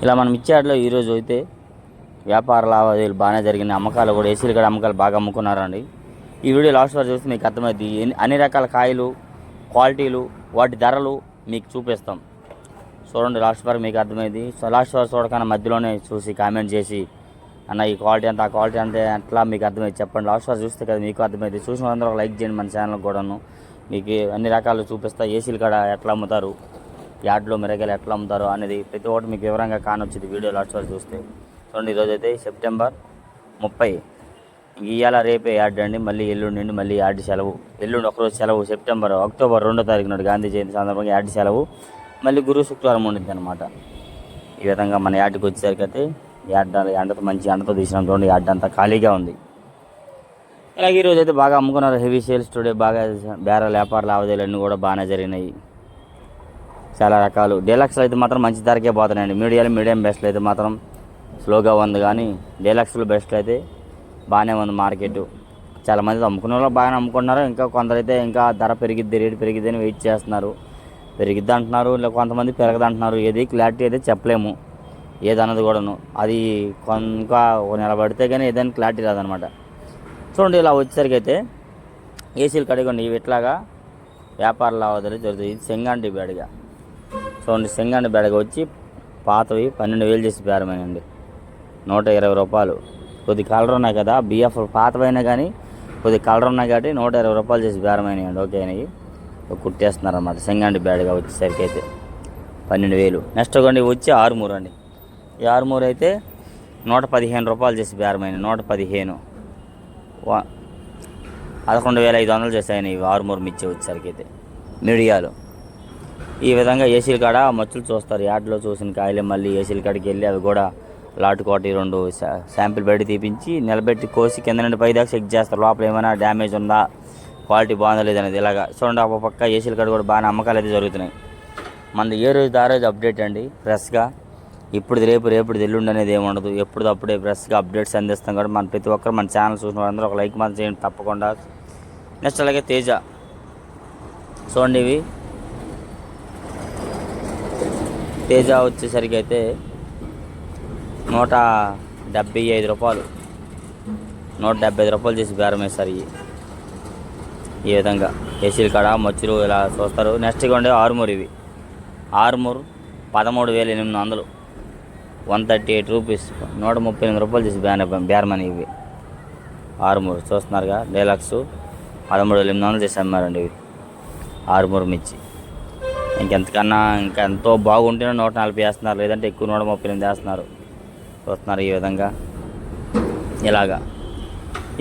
ఇలా మనం ఇచ్చే యాడ్లో ఈరోజు అయితే వ్యాపార లావాదేవీలు బాగానే జరిగినాయి. అమ్మకాలు కూడా ఏసీలు కూడా అమ్మకాలు బాగా అమ్ముకున్నారండి. ఈ వీడియో లాస్ట్ వరకు చూస్తే మీకు అర్థమైంది. అన్ని రకాల కాయలు, క్వాలిటీలు, వాటి ధరలు మీకు చూపిస్తాం. చూడండి లాస్ట్ వరకు మీకు అర్థమైంది. సో లాస్ట్ వరకు చూడకన్నా మధ్యలోనే చూసి కామెంట్ చేసి అన్న ఈ క్వాలిటీ అంత ఆ క్వాలిటీ అంటే ఎట్లా మీకు అర్థమైంది చెప్పండి. లాస్ట్ వరకు చూస్తే కదా మీకు అర్థమైంది. చూసిన వాళ్ళందరూ ఒక లైక్ చేయండి మన ఛానల్ కూడాను. మీకు అన్ని రకాలు చూపిస్తా. ఏసీలు కాడ ఎట్లా అమ్ముతారు, యార్డ్లో మిరగాయలు ఎట్లా అమ్ముతారు అనేది ప్రతి ఒక్కటి మీకు వివరంగా కానొచ్చింది వీడియో లాస్ట్ వరకు చూస్తే. చూడండి ఈరోజు అయితే సెప్టెంబర్ 30. ఇవాళ రేపే యార్డ్ అండి. మళ్ళీ ఎల్లుండి నుండి మళ్ళీ యార్డ్ సెలవు. ఎల్లుండి ఒకరోజు సెలవు. అక్టోబర్ 2వ తారీఖు నాడు గాంధీ జయంతి సందర్భంగా యార్డ్ సెలవు. మళ్ళీ గురు శుక్రవారం ఉండిద్ది అనమాట. ఈ విధంగా మన యార్డ్కి వచ్చేసరికి అయితే ఎండతో మంచి ఎండతో తీసినాం. చూడండి యార్డ్ అంతా ఖాళీగా ఉంది. అలాగే ఈరోజు అయితే బాగా అమ్ముకున్నారు. హెవీ సేల్స్ టుడే బాగా బేరాల వ్యాపార లావాదేవీలు అన్నీ కూడా బాగానే జరిగినాయి. చాలా రకాలు డీలక్స్లో అయితే మాత్రం మంచి ధరకే పోతున్నాయండి. మీడియం బెస్ట్లో అయితే మాత్రం స్లోగా ఉంది, కానీ డీలక్స్లో బెస్ట్లో అయితే బాగానే ఉంది మార్కెట్. చాలామంది అమ్ముకునే వాళ్ళు బాగానే అమ్ముకుంటున్నారు. ఇంకా కొందరైతే ఇంకా ధర పెరిగిద్ది, రేటు పెరిగిద్ది అని వెయిట్ చేస్తున్నారు. పెరిగిద్ది అంటున్నారు, ఇలా కొంతమంది పెరగదు అంటున్నారు. ఏది క్లారిటీ అయితే చెప్పలేము ఏదన్నది కూడాను. అది ఇంకా నిలబడితే కానీ ఏదైనా క్లారిటీ రాదనమాట. చూడండి ఇలా వచ్చేసరికి అయితే ఏసీలు కడిగండి ఇవి ఇట్లాగా వ్యాపార లావాదేవీలు జరుగుతుంది. ఇది సెంగాండి బేడగా. చూడండి సెంగాండి బేడగా వచ్చి పాతవి 12,000 చేసి బేరమైనండి. 120 రూపాయలు. కొద్ది కలర్ ఉన్నాయి కదా, బిఎఫ్ పాతవైనా కానీ కొద్ది కలర్ ఉన్నాయి కాబట్టి 120 రూపాయలు చేసి బేరమైనాయండి. ఓకే అని కుట్టేస్తున్నారు అన్నమాట. సెంగాండి బేడగా వచ్చేసరికి అయితే 12,000. నెక్స్ట్ ఒకటి వచ్చి ఆరుమూరు అండి. ఈ ఆరుమూరు అయితే 115 రూపాయలు చేసి బేరమైన. 115 11,500 చేసాయని ఇవి ఆరుమూరు మిర్చి వచ్చేసరికి అయితే మీడియాలు. ఈ విధంగా ఏసీల కాడ మచ్చులు చూస్తారు. యార్డ్లో చూసిన కాయలే మళ్ళీ ఏసీల కాడికి వెళ్ళి అవి కూడా లాటు కోటి 2 శాంపిల్ బయట తీపించి నిలబెట్టి కోసి కింద నుండి పై దాకా చెక్ చేస్తారు. లోపల ఏమైనా డ్యామేజ్ ఉందా, క్వాలిటీ బాగుందా లేదనేది. ఇలాగా చూడండి ఒక పక్క ఏసీల కాడ కూడా బాగానే అమ్మకాలు అయితే జరుగుతున్నాయి. మనది ఏ రోజు ఆ రోజు అప్డేట్ అండి. ఫ్రెష్గా ఇప్పుడు రేపు ఎల్లుండి అనేది ఏమి ఉండదు. ఎప్పుడప్పుడే ఫ్రెష్గా అప్డేట్స్ అందిస్తాం కాబట్టి మన ప్రతి ఒక్కరు మన ఛానల్ చూసిన వాళ్ళందరూ ఒక లైక్ మాత్రం చేయండి తప్పకుండా. నెక్స్ట్ అలాగే తేజ చూడండి. ఇవి తేజ వచ్చేసరికి అయితే 175 రూపాయలు. 175 రూపాయలు చేసి బేరం వేస్తారు. ఈ విధంగా ఏసీల కాడ మచ్చులు ఇలా చూస్తారు. నెక్స్ట్ ఇవ్వండి ఆరుమూరు. ఇవి ఆరుమూరు 13,800, 138 రూపీస్. 138 రూపాయలు చేసి బేరమని ఇవి ఆరుమూరు చూస్తున్నారుగా. డీలక్స్ 13,800 చేసి అమ్మారండి ఇవి ఆరుమూరు మిర్చి. ఇంకెంతకన్నా ఇంకా ఎంతో బాగుంటేనే 140 వేస్తున్నారు, లేదంటే ఎక్కువ 138 వేస్తున్నారు. చూస్తున్నారు ఈ విధంగా. ఇలాగా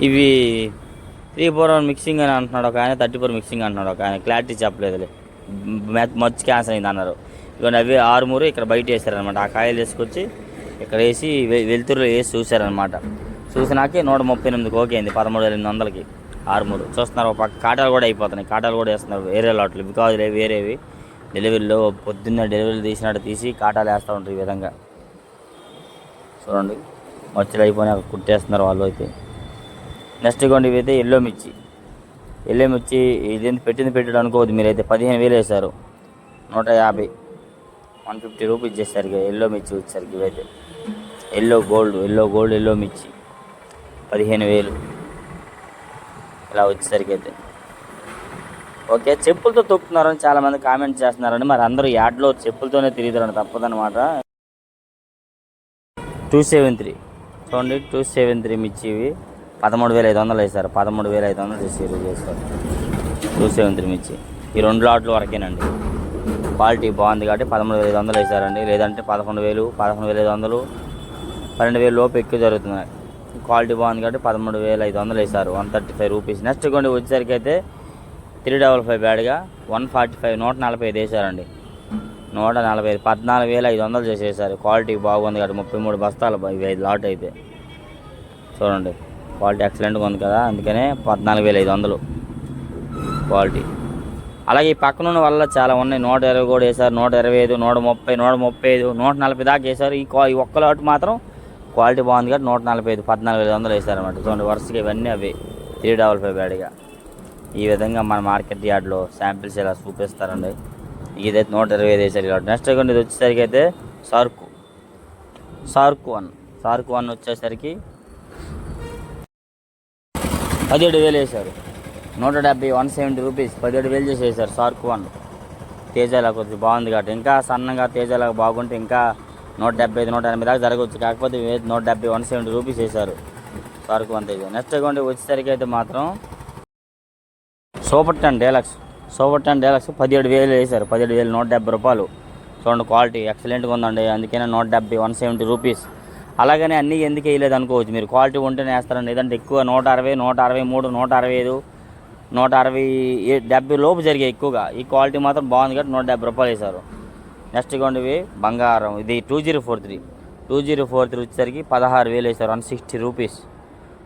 ఇవి 3/4 మిక్సింగ్ అని అంటున్నాడు ఒక ఆయన, 34 మిక్సింగ్ అంటున్నాడు ఒక ఆయన. క్లారిటీ చెప్పలేదులే, మచ్చు క్యాన్సర్ అయింది అన్నారు. ఇవన్నీ అవి ఆరుమూరు ఇక్కడ బయట వేసారనమాట. ఆ కాయలు వేసుకొచ్చి ఇక్కడ వేసి వెలుతురులో వేసి చూశారనమాట. చూసినాకే 138 ఓకే అయింది. 13,800కి ఆరుమూరు. చూస్తున్నారు ఒక పక్క కాటాలు కూడా అయిపోతున్నాయి. కాటాలు కూడా వేస్తున్నారు వేరే లాట్లు. బికాజ్ వేరేవి డెలివరీలో పొద్దున్న డెలివరీలు తీసినట్టు తీసి కాటాలు వేస్తూ ఉంటారు. ఈ విధంగా చూడండి మచ్చలు అయిపోయినా కుట్టేస్తున్నారు వాళ్ళు అయితే. నెక్స్ట్ ఇవ్వండి ఇవి అయితే ఎల్లో మిర్చి. ఇదేంటి పెట్టాడు అనుకోవద్దు మీరైతే. 15,000 వేశారు. 150, 150 రూపీస్ చేస్తారు ఎల్లో మిర్చి వచ్చేసరికి. ఇవైతే ఎల్లో గోల్డ్ మిర్చి 15,000 ఇలా వచ్చేసరికి అయితే. ఓకే, చెప్పులతో తొక్కుతున్నారని చాలామంది కామెంట్ చేస్తున్నారండి. మరి అందరూ యార్డ్లో చెప్పులతోనే తిరుగుతారని తప్పదనమాట. 273 చూడండి. 273 మిర్చి ఇవి 13,500 వేశారు. 13,500 చేసారు. 273 మిర్చి ఈ 2 లాట్లు వరకేనండి. క్వాలిటీ బాగుంది కాబట్టి 13,500 వేశారండి. లేదంటే 11,000, 11,500, 12,000 లోపు ఎక్కువ జరుగుతున్నాయి. క్వాలిటీ బాగుంది కాబట్టి 13,500 వేశారు. 135 రూపీస్. నెక్స్ట్ కొన్ని వచ్చేసరికి అయితే 355 బ్యాడ్గా 145, 145 వేశారండి. 145 14,500 చేసేసారు. క్వాలిటీ బాగుంది కాబట్టి 33 బస్తాలు ఇవి 5 లాట్ అయితే. చూడండి క్వాలిటీ ఎక్సలెంట్గా ఉంది కదా, అందుకనే 14,500 క్వాలిటీ. అలాగే ఈ పక్కనున్న వల్ల చాలా ఉన్నాయి. 120 కూడా వేశారు. 125, 130, 135, 140 దాకా వేశారు. ఈ ఒక్క లాట్ మాత్రం క్వాలిటీ బాగుంది కాబట్టి 145, 14,500 వేశారన్నమాట. చూడండి వరుసగా ఇవన్నీ అవి 355 బ్యాడ్గా. ఈ విధంగా మన మార్కెట్ యార్డ్లో శాంపిల్స్ ఇలా చూపిస్తారండి. ఇదైతే 125 వేసారు. నెక్స్ట్ ఇది వచ్చేసరికి అయితే షార్క్ వన్ వచ్చేసరికి 17,000 వేశారు. 170 170 రూపీస్ 17,000 చేసి వేశారు షార్క్ వన్. తేజాలా కొద్దిగా బాగుంది కాబట్టి ఇంకా సన్నగా తేజాలా బాగుంటే ఇంకా 175 180 దాకా జరగవచ్చు. కాకపోతే 170 170 రూపీస్ వేశారు shark one Teja. Next account వచ్చేసరికి అయితే మాత్రం సూపర్ 10 డీలక్స్ 17,000 వేశారు. 17,000 170 రూపాయలు. చూడండి క్వాలిటీ ఎక్సలెంట్గా ఉందండి. అందుకనే 170 170 రూపీస్. అలాగనే అన్నీ ఎందుకు వేయలేదు అనుకోవచ్చు మీరు. క్వాలిటీ ఉంటేనే వేస్తారండి. ఏదంటే ఎక్కువ 160 163 165 160 లోపు జరిగాయి ఎక్కువగా. ఈ క్వాలిటీ మాత్రం బాగుంది కాబట్టి 170 రూపాయలు వేశారు. నెక్స్ట్ ఇవ్వండి ఇవి బంగారం. ఇది 2043 వచ్చేసరికి 16,000 వేశారు. 160 రూపీస్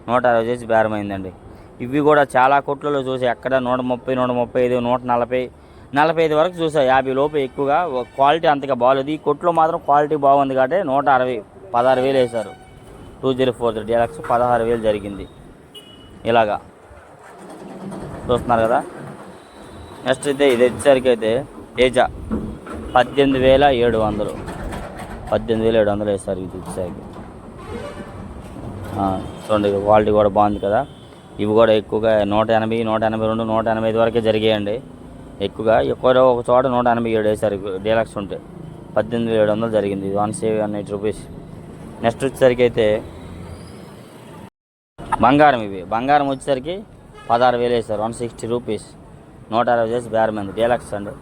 160 చేసి బేరమైందండి. ఇవి కూడా చాలా కొట్లలో చూసా. ఎక్కడ 130 135 140 45 వరకు చూసా. 50 లోపు ఎక్కువగా క్వాలిటీ అంతగా బాగలేదు. ఈ కొట్లో మాత్రం క్వాలిటీ బాగుంది కాబట్టి 160 16,000 వేశారు. 2043 డీలక్స్ 16,000 జరిగింది. ఇలాగా చూస్తున్నారు కదా. నెక్స్ట్ అయితే ఇది వచ్చేసరికి అయితే తేజ 18,700 వేస్తారు. ఇది వచ్చేసరికి చూడండి క్వాలిటీ కూడా బాగుంది కదా. ఇవి కూడా ఎక్కువగా 180 182 185 వరకే జరిగాయండి. ఎక్కువగా ఒక చోట 187 వేశారు డీలక్స్ ఉంటే. 18,700 జరిగింది. ఇది 170 రూపీస్. నెక్స్ట్ వచ్చేసరికి అయితే బంగారం. బంగారం వచ్చేసరికి 16,000 వేశారు. 160 రూపీస్ 160 చేసి బేరమైంది. డీలక్స్ అండి.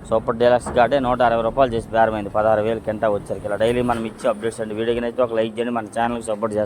సూపర్ డీలక్స్ కాబట్టి 160 రూపాయలు చేసి బేరమైంది. 16,000 కింటా వచ్చేసరికి. ఇలా డైలీ మనం ఇచ్చే అప్డేట్స్ అండి. వీడియోకి అయితే ఒక లైక్ చేయండి. మన ఛానల్కి సపోర్ట్ చేస్తాం.